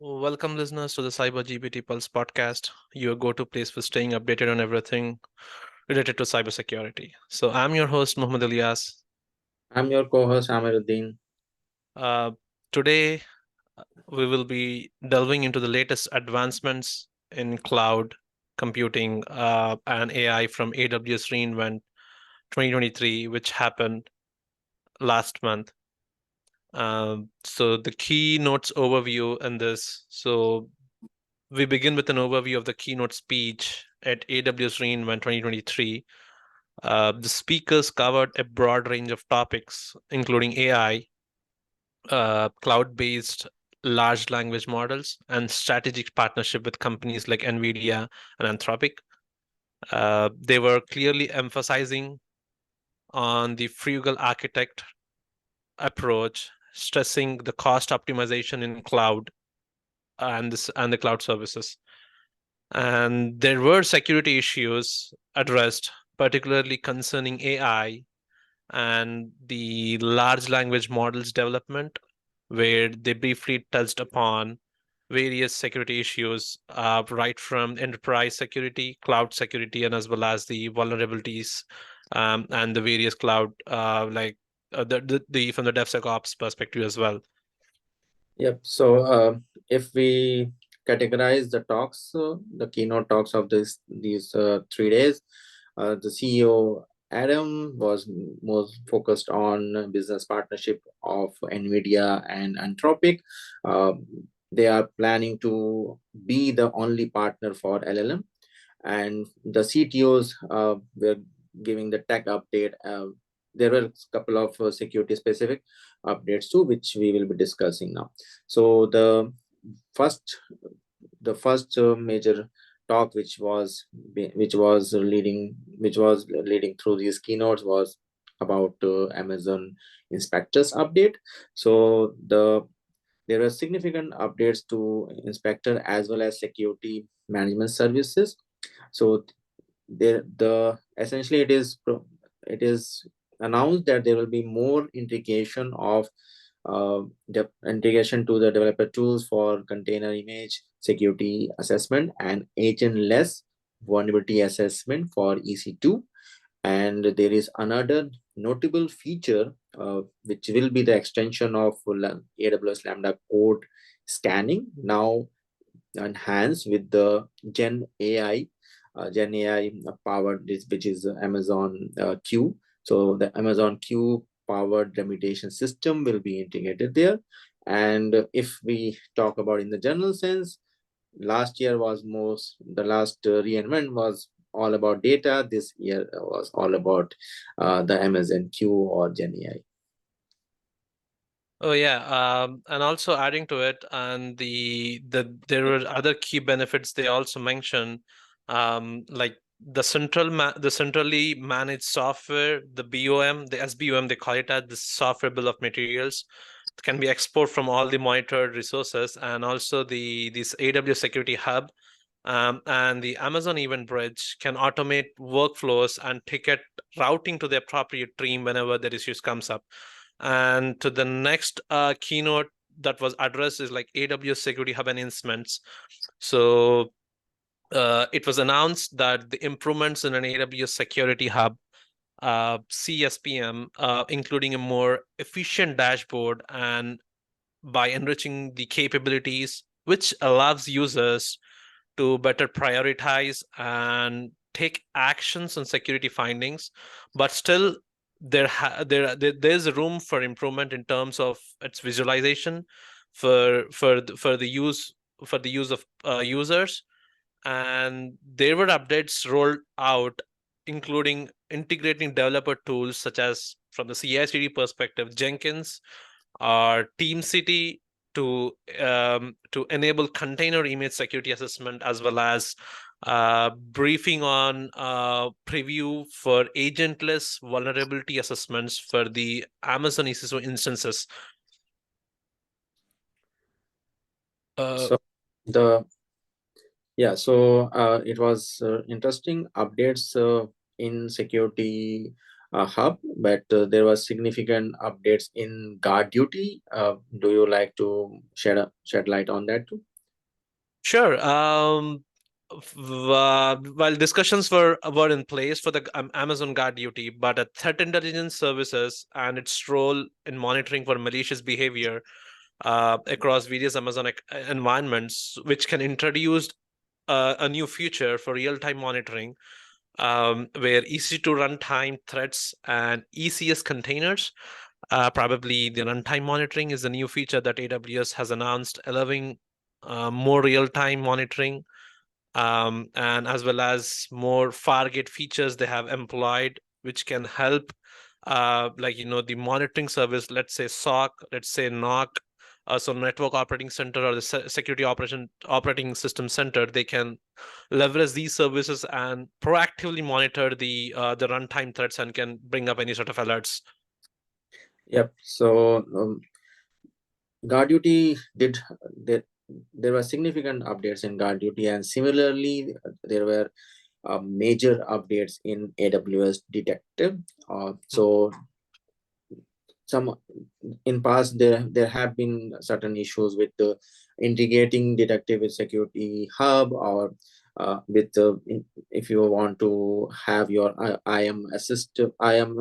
Welcome, listeners, to the Cyber GPT Pulse podcast, your go to place for staying updated on everything related to cybersecurity. So, I'm your host, Muhammad Ilyas. I'm your co-host Amiruddin. Uh, Today, we will be delving into the latest advancements in cloud computing and AI from AWS reInvent 2023, which happened last month. So, the keynotes overview in this. So, we begin with an overview of the keynote speech at AWS reInvent 2023. The speakers covered a broad range of topics, including AI, cloud-based large language models, and strategic partnership with companies like NVIDIA and Anthropic. They were clearly emphasizing on the frugal architect approach, stressing the cost optimization in cloud and the cloud services. And there were security issues addressed, particularly concerning AI and the large language models development, where they briefly touched upon various security issues, right from enterprise security, cloud security, and as well as the vulnerabilities and the various cloud, the from the DevSecOps perspective as well. Yep. If we categorize the talks, the keynote talks of these 3 days, the CEO Adam was most focused on business partnership of NVIDIA and Anthropic. Uh, they are planning to be the only partner for LLM, and the CTOs were giving the tech update. There were a couple of security specific updates too, which we will be discussing now. So first the first major talk which was leading through these keynotes was about Amazon inspectors update. So there are significant updates to inspector as well as security management services. So the essentially it is announced that there will be more integration of integration to the developer tools for container image security assessment and agentless vulnerability assessment for EC2. And there is another notable feature, which will be the extension of AWS Lambda code scanning, now enhanced with the Gen AI powered this, which is Amazon Q. So the Amazon Q powered remediation system will be integrated there. And if we talk about in the general sense, the last reInvent was all about data. This year was all about the Amazon Q or Gen AI. Oh yeah, and also adding to it, and there were other key benefits they also mentioned, like the centrally managed software, the BOM, the SBOM they call it as the software bill of materials, can be export from all the monitored resources, and also the this AWS Security Hub, and the Amazon Event Bridge can automate workflows and ticket routing to the appropriate team whenever the issues comes up. And to the next keynote that was addressed is like AWS Security Hub enhancements. So it was announced that the improvements in an AWS Security Hub, CSPM, including a more efficient dashboard and by enriching the capabilities, which allows users to better prioritize and take actions on security findings, but still there's room for improvement in terms of its visualization for the use of users. And there were updates rolled out, including integrating developer tools such as, from the CI/CD perspective, Jenkins or TeamCity to enable container image security assessment, as well as briefing on preview for agentless vulnerability assessments for the Amazon EC2 instances. Uh, So the Yeah, so it was interesting updates in security hub, but there was significant updates in guard duty. Do you like to shed light on that too? Sure. While discussions were in place for the Amazon Guard Duty, but a threat intelligence services and its role in monitoring for malicious behavior across various Amazon environments, which can introduce a new feature for real-time monitoring, where EC2 runtime threats and ECS containers. Probably the runtime monitoring is a new feature that AWS has announced, allowing more real-time monitoring, and as well as more Fargate features they have employed, which can help, the monitoring service, let's say SOC, let's say NOC, so Network Operating Center or the Security Operating System Center. They can leverage these services and proactively monitor the runtime threats and can bring up any sort of alerts. Yep. So Guard Duty did there were significant updates in Guard Duty, and similarly there were major updates in AWS Detective. So some in past there have been certain issues with integrating Detective with Security Hub, or if you want to have your IAM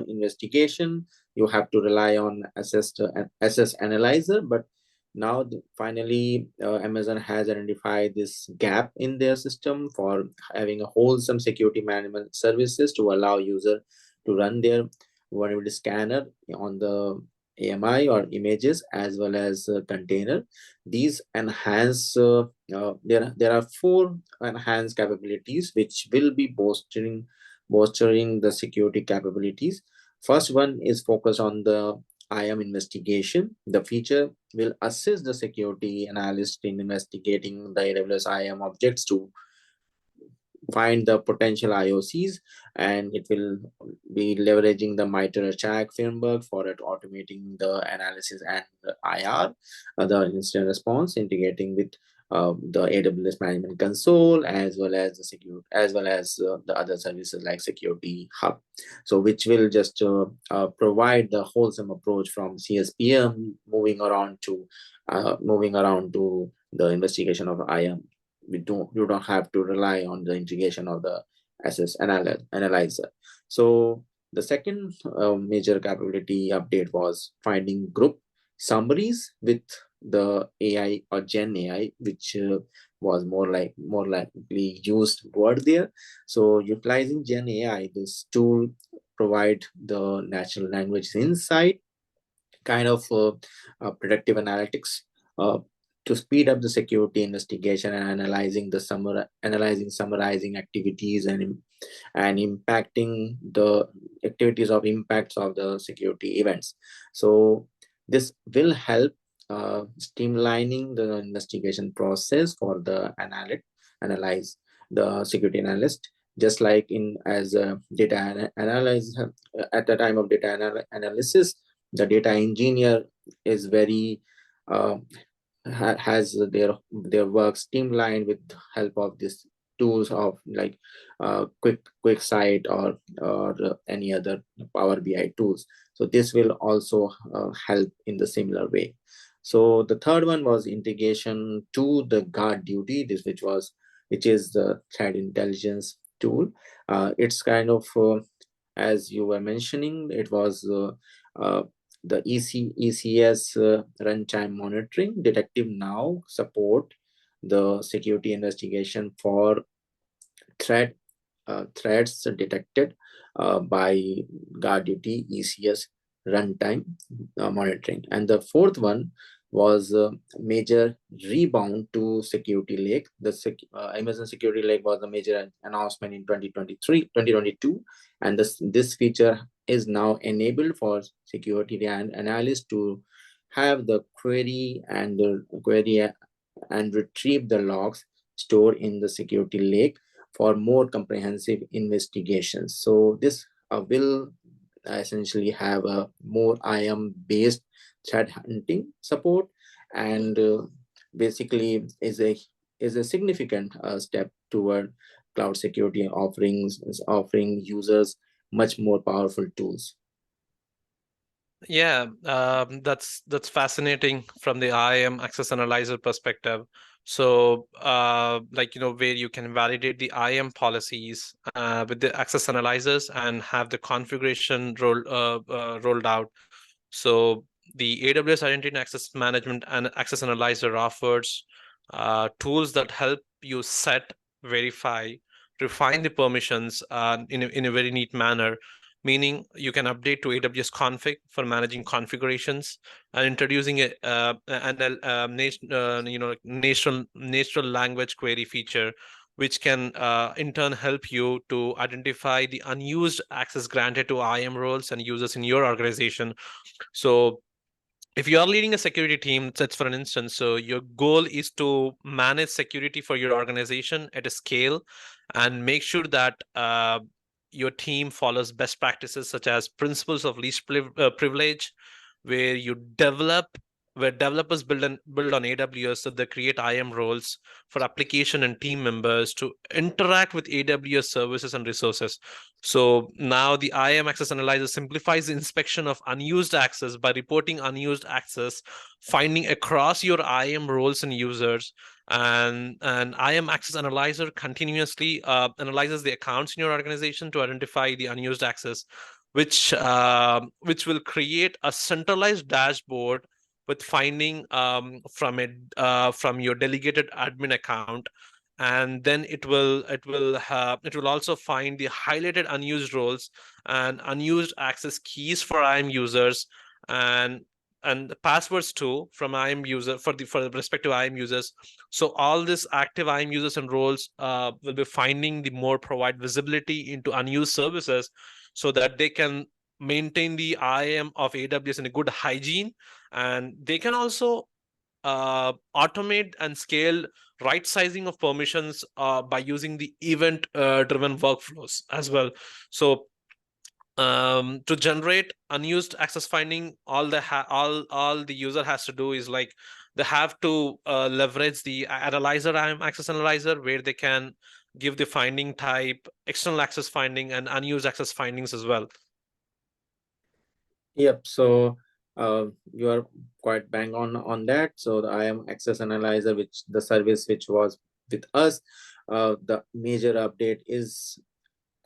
investigation, you have to rely on SS analyzer. But now finally Amazon has identified this gap in their system for having a wholesome security management services to allow user to run their vulnerability scanner on the AMI or images as well as container. These enhance there are 4 enhanced capabilities which will be bolstering the security capabilities. First one is focused on the IAM investigation. The feature will assist the security analyst in investigating the AWS IAM objects to find the potential IOCs, and it will be leveraging the MITRE attack framework for it, automating the analysis and the IR, the incident response, integrating with the AWS Management Console as well as the other services like Security Hub. So, which will just provide the wholesome approach from CSPM moving around to the investigation of IAM. You don't have to rely on the integration of the SS analyzer. So the second major capability update was finding group summaries with the AI or Gen AI, which was more likely used word there. So utilizing Gen AI, this tool provide the natural language insight, kind of predictive analytics, uh, to speed up the security investigation and summarizing activities and impacting the activities of impacts of the security events. So this will help streamlining the investigation process for the analyze the security analyst, just like in as a data analyze at the time of data analysis, the data engineer is very uh, has their work streamlined with help of these tools of like quick sight or any other Power BI tools. So this will also help in the similar way. So the third one was integration to the Guard Duty, which is the threat intelligence tool. It's kind of as you were mentioning, it was the ECS runtime monitoring. Detective now support the security investigation for threats detected by Guard Duty ECS runtime monitoring. And the fourth one was major rebound to Security Lake. The Amazon Security Lake was a major announcement in 2022, and this feature is now enabled for security and analysts to have the query and retrieve the logs stored in the Security Lake for more comprehensive investigations. So this will essentially have a more IAM based threat hunting support, and basically is a significant step toward cloud security offering users much more powerful tools. Yeah, that's fascinating from the IAM access analyzer perspective. So, where you can validate the IAM policies with the access analyzers and have the configuration rolled out. So the AWS Identity and Access Management and Access Analyzer offers tools that help you set, verify, refine the permissions in a very neat manner. Meaning you can update to AWS config for managing configurations and introducing natural language query feature, which can in turn help you to identify the unused access granted to IAM roles and users in your organization. So if you are leading a security team, that's for an instance, so your goal is to manage security for your organization at a scale and make sure that your team follows best practices such as principles of least privilege, where you develop where developers build on AWS, so they create IAM roles for application and team members to interact with AWS services and resources. So now the IAM Access Analyzer simplifies the inspection of unused access by reporting unused access, finding across your IAM roles and users. And IAM Access Analyzer continuously analyzes the accounts in your organization to identify the unused access, which will create a centralized dashboard with finding from your delegated admin account. And then it will also find the highlighted unused roles and unused access keys for IAM users, and the passwords too from IAM user for the respective IAM users. So all this active IAM users and roles will be finding the more provide visibility into unused services, so that they can maintain the IAM of AWS in a good hygiene, and they can also automate and scale right sizing of permissions by using the event driven workflows as well. So to generate unused access finding, all the user has to do is like they have to leverage the analyzer IAM access analyzer, where they can give the finding type, external access finding, and unused access findings as well. Yep. So you are quite bang on that. So the IAM Access Analyzer, which the service which was with us, the major update is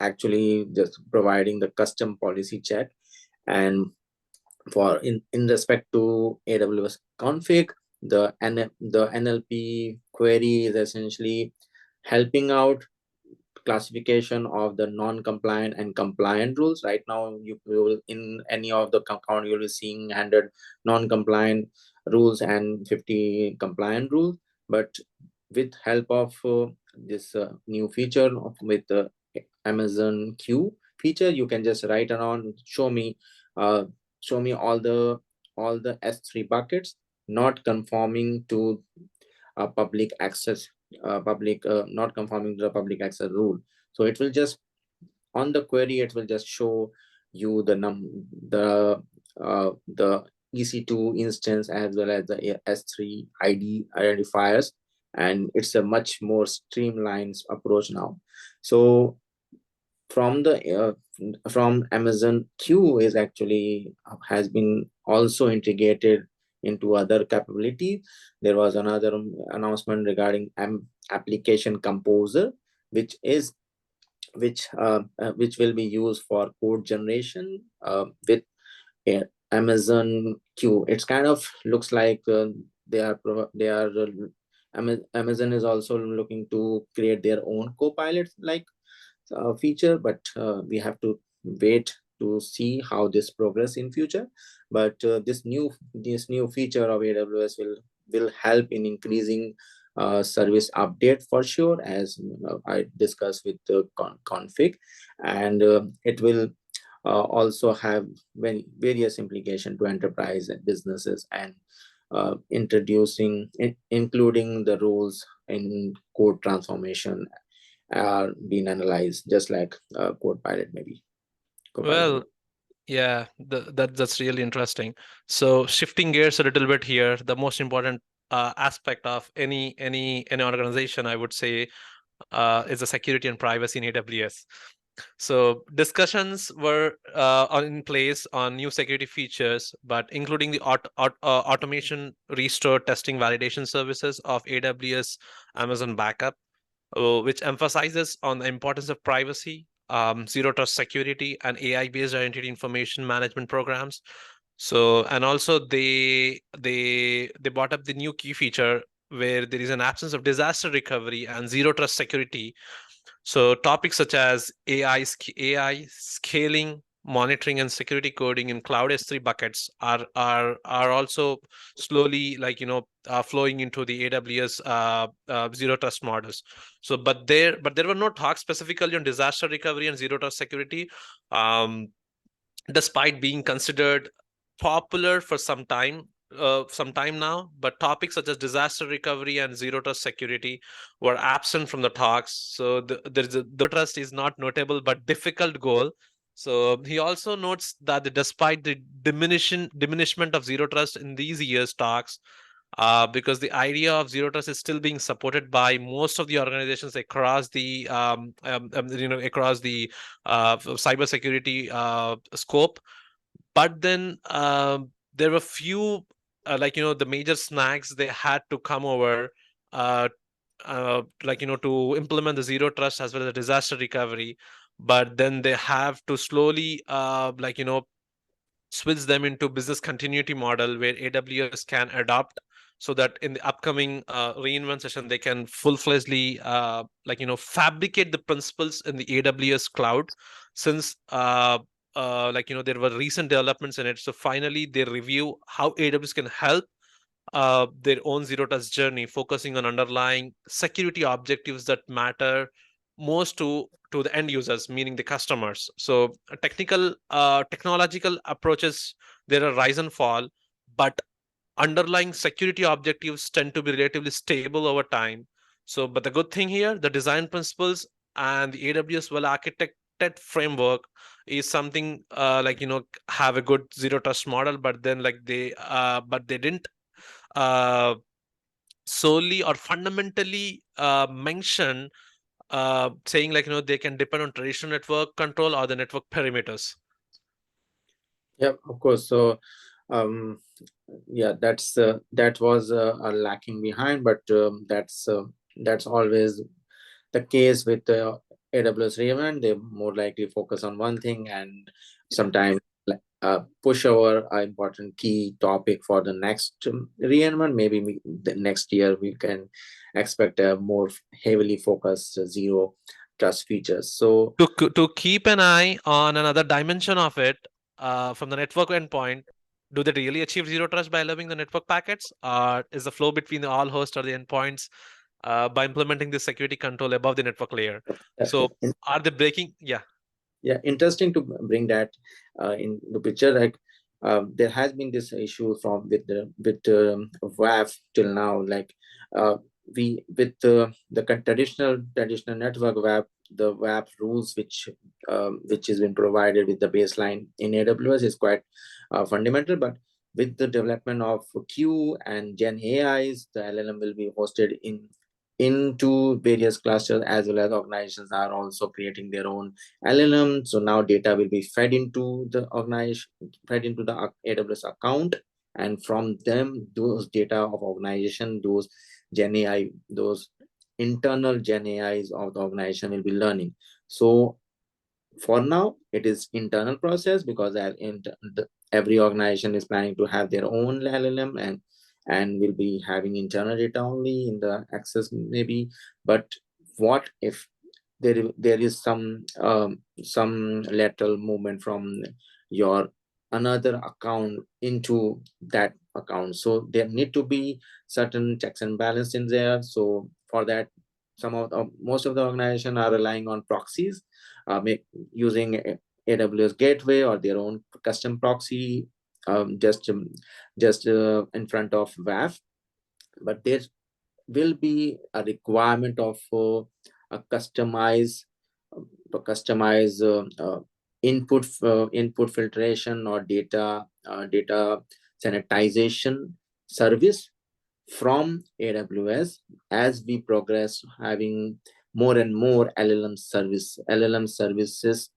actually just providing the custom policy check, and for in respect to AWS config, the NLP query is essentially helping out classification of the non-compliant and compliant rules. Right now, you will in any of the account you'll be seeing 100 non-compliant rules and 50 compliant rules. But with help of this new feature with the Amazon Q feature, you can just write around, show me all the S3 buckets not conforming to public access, not conforming to the public access rule. So it will just, on the query, it will just show you the EC2 instance as well as the S3 ID identifiers, and it's a much more streamlined approach now. So from Amazon Q is actually has been also integrated into other capability. There was another announcement regarding application composer, which will be used for code generation with Amazon Q. It's kind of looks like Amazon is also looking to create their own copilot like feature, but we have to wait to see how this progress in future. But this new feature of AWS will help in increasing service update for sure, as I discussed with the config, and it will also have various implication to enterprise and businesses, and including the rules in code transformation are being analyzed, just like Copilot maybe. Well, yeah, that's really interesting. So shifting gears a little bit here, the most important aspect of any organization, I would say, is the security and privacy in AWS. So discussions were in place on new security features, but including the automation, restore, testing, validation services of AWS Amazon Backup, which emphasizes on the importance of privacy, zero trust security, and AI-based identity information management programs. So, and also they brought up the new key feature where there is an absence of disaster recovery and zero trust security. So topics such as AI scaling, monitoring, and security coding in Cloud S3 buckets are also slowly, flowing into the AWS zero trust models. So, but there were no talks specifically on disaster recovery and zero trust security. Um, Despite being considered popular for some time now, but topics such as disaster recovery and zero trust security were absent from the talks. So the trust is not notable but difficult goal. So he also notes that despite the diminishment of zero trust in these years talks, because the idea of zero trust is still being supported by most of the organizations across the across the cybersecurity scope. But then there were few the major snags they had to come over, uh, to implement the zero trust as well as the disaster recovery. But then they have to slowly switch them into business continuity model where AWS can adopt, so that in the upcoming reinvent session they can full-fledgedly fabricate the principles in the AWS cloud, since there were recent developments in it. So finally they review how AWS can help their own zero trust journey, focusing on underlying security objectives that matter most to the end users, meaning the customers. So technological approaches, there are rise and fall, but underlying security objectives tend to be relatively stable over time. So, but the good thing here, the design principles and the AWS well architected framework is something have a good zero trust model, but then but they didn't uh, solely or fundamentally mention saying they can depend on traditional network control or the network perimeters. Yeah, of course. So, yeah, that was a lacking behind, but that's always the case with the AWS ReInvent. They more likely focus on one thing and sometimes push over an important key topic for the next ReInvent. Maybe the next year we can expect a more heavily focused zero trust features. So To keep an eye on another dimension of it, from the network endpoint, do they really achieve zero trust by allowing the network packets, or is the flow between the all host or the endpoints by implementing the security control above the network layer? So are they breaking? Yeah. Yeah, interesting to bring that in the picture. Like there has been this issue from with WAF till now. Like we with the traditional network WAF, the WAF rules which has been provided with the baseline in AWS is quite fundamental. But with the development of Q and Gen AIs, the LLM will be hosted into various clusters, as well as organizations are also creating their own LLM. So now data will be fed into the organization, fed into the AWS account, and from them, those data of organization, those Gen AI, those internal Gen AIs of the organization will be learning. So for now, it is internal process because every organization is planning to have their own LLM and will be having internal data only in the access maybe. But what if there is some lateral movement from your another account into that account? So there need to be certain checks and balance in there. So for that, most of the organization are relying on proxies, using AWS gateway or their own custom proxy, just in front of WAF. But there will be a requirement of a customized input filtration or data sanitization service from AWS as we progress, having more and more LLM services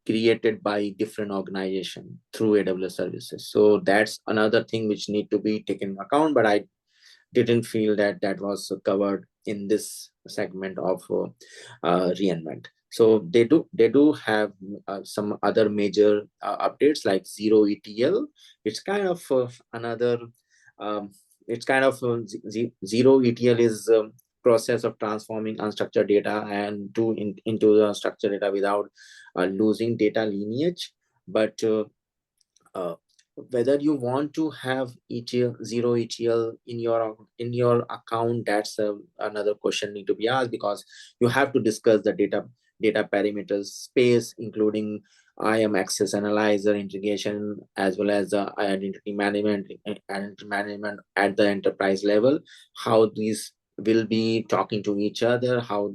created by different organization through AWS services. So that's another thing which need to be taken into account, but I didn't feel that that was covered in this segment of reInvent. So they do have some other major updates like zero ETL. It's kind of another um, it's kind of zero ETL is process of transforming unstructured data and into the structured data without losing data lineage. But uh, whether you want to have zero ETL in your account, that's another question need to be asked, because you have to discuss the data parameters space, including IAM access analyzer integration, as well as the identity management at the enterprise level, how these will be talking to each other, how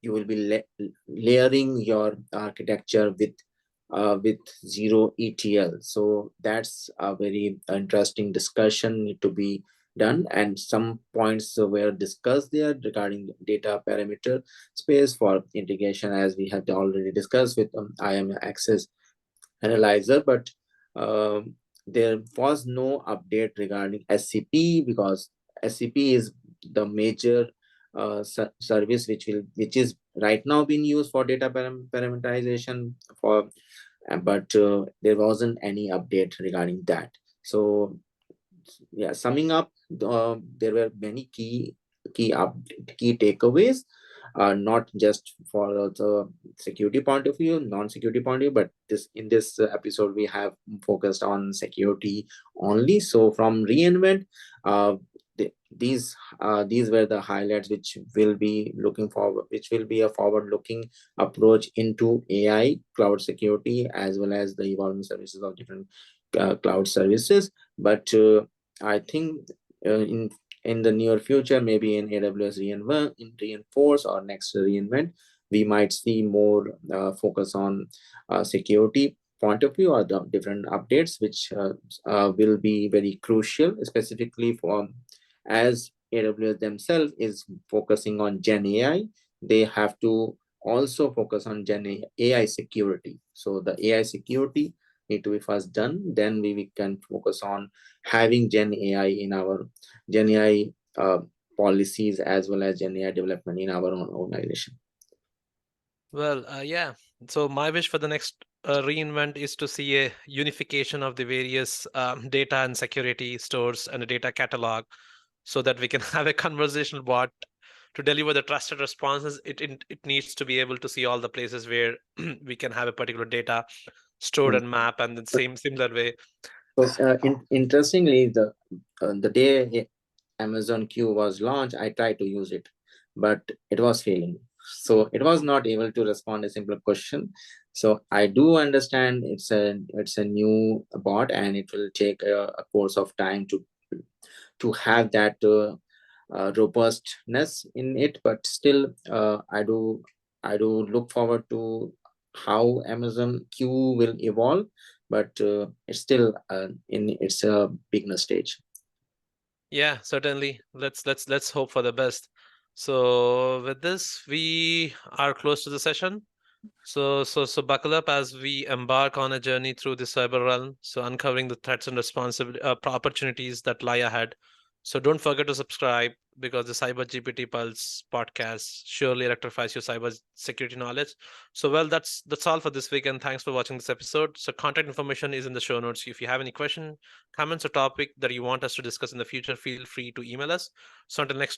you will be layering your architecture with zero ETL. So that's a very interesting discussion need to be done, and some points were discussed there regarding data parameter space for integration, as we had already discussed with IAM access analyzer. But um, there was no update regarding SCP, because SCP is the major service which is right now being used for data parameterization for, but there wasn't any update regarding that. So yeah, summing up, there were many key up key takeaways, not just for the security point of view, non-security point of view, but this in this episode we have focused on security only. So from reInvent, uh, these were the highlights which will be looking forward, which will be a forward-looking approach into AI, cloud security, as well as the evolving services of different cloud services. But I think in the near future, maybe in AWS Reinforce or next reInvent, we might see more focus on security point of view, or the different updates which will be very crucial, specifically for, as AWS themselves is focusing on Gen AI, they have to also focus on Gen AI security. So the AI security need to be first done, then we can focus on having Gen AI policies, as well as Gen AI development in our own organization. Well, yeah. So my wish for the next reInvent is to see a unification of the various data and security stores and a data catalog, so that we can have a conversational bot to deliver the trusted responses. It needs to be able to see all the places where we can have a particular data stored Mm. and map, and the same similar way. So interestingly, the day Amazon Q was launched, I tried to use it, but it was failing. So it was not able to respond a simple question. So I do understand it's a new bot, and it will take a course of time to have that robustness in it. But still, I do look forward to how Amazon Q will evolve, but it's still in its beginner stage. Yeah, certainly. Let's hope for the best. So with this, we are close to the session. So buckle up as we embark on a journey through the cyber realm. So uncovering the threats and responsibility opportunities that lie ahead. So don't forget to subscribe, because the Cyber GPT Pulse podcast surely electrifies your cyber security knowledge. So well, that's all for this week, and thanks for watching this episode. So contact information is in the show notes. If you have any question, comments, or topic that you want us to discuss in the future, feel free to email us. So until next time.